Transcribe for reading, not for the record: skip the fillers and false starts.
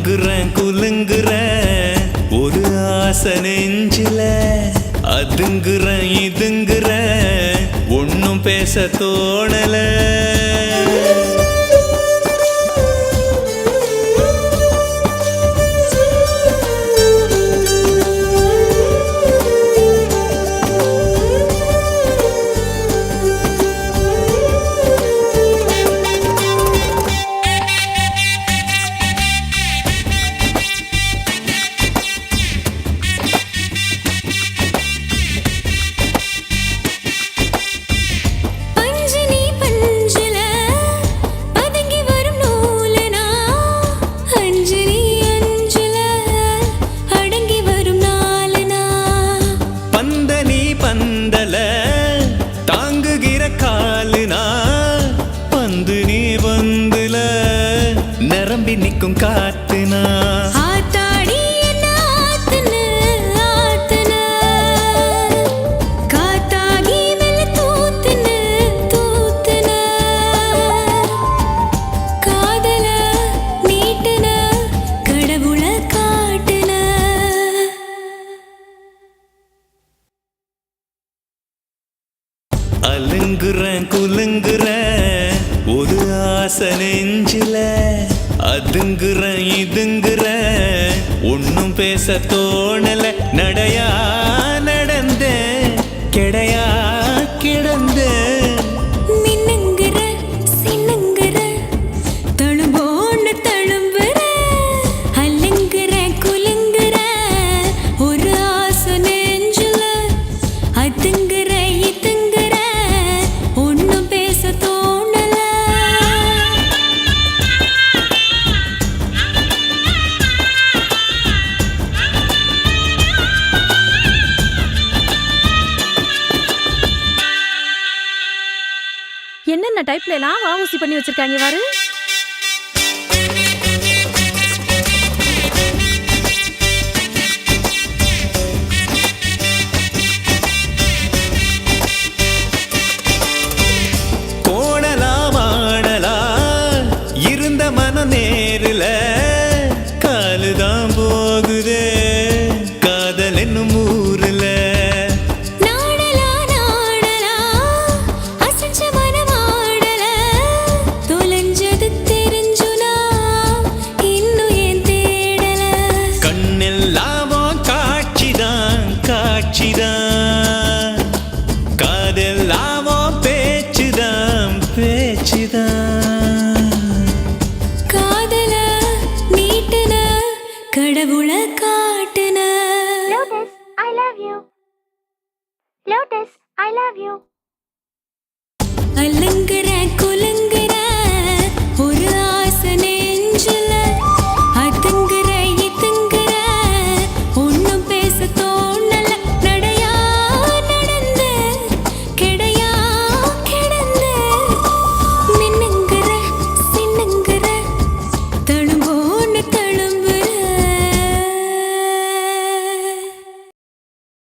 அலுங்குறேன் குலுங்குறேன் ஒரு ஆசை நெஞ்சில அதுங்குறேன் இதுங்குறேன் ஒன்னும் பேச தோணல நிரம்பி நிற்கும் காத்துனா ஆத்தாடி என்ன ஆத்துன ஆத்துன காத்தாகி வெள்ள தூத்துன தூத்துன காதல நீட்டுன கடவுள காட்டுன அலுங்குறேன் குலுங்குறேன் ஒரு ஆசை நெஞ்சில அதுங்குறேன் இதுங்குறேன் ஒன்னும் பேச தோணல நடையா நடந்தேன் கிடையா கிடந்தேன் மின்னுங்குற சின்னுங்குற தழும்போன்னு தழும்புற அல்லுங்குற குலுங்குற ஒரு ஆசை நெஞ்சுல அதுங்குற இதுங்குற ஒன்னும் பேச தோணல என்னென்ன டைப்ல எல்லாம் வாவூசி பண்ணி வச்சிருக்காங்க பாரு. கோணலா மாடலா இருந்த மன நேரில காலுதான் போகுதே காதல் என்னும் ஊருல காதெல்லாமோ பேச்சுதான் பேச்சுதான் காதல நீட்டுன கடவுள காட்டுன Lotus, I love you. Lotus, I love you. அலங்குற குலுங்குற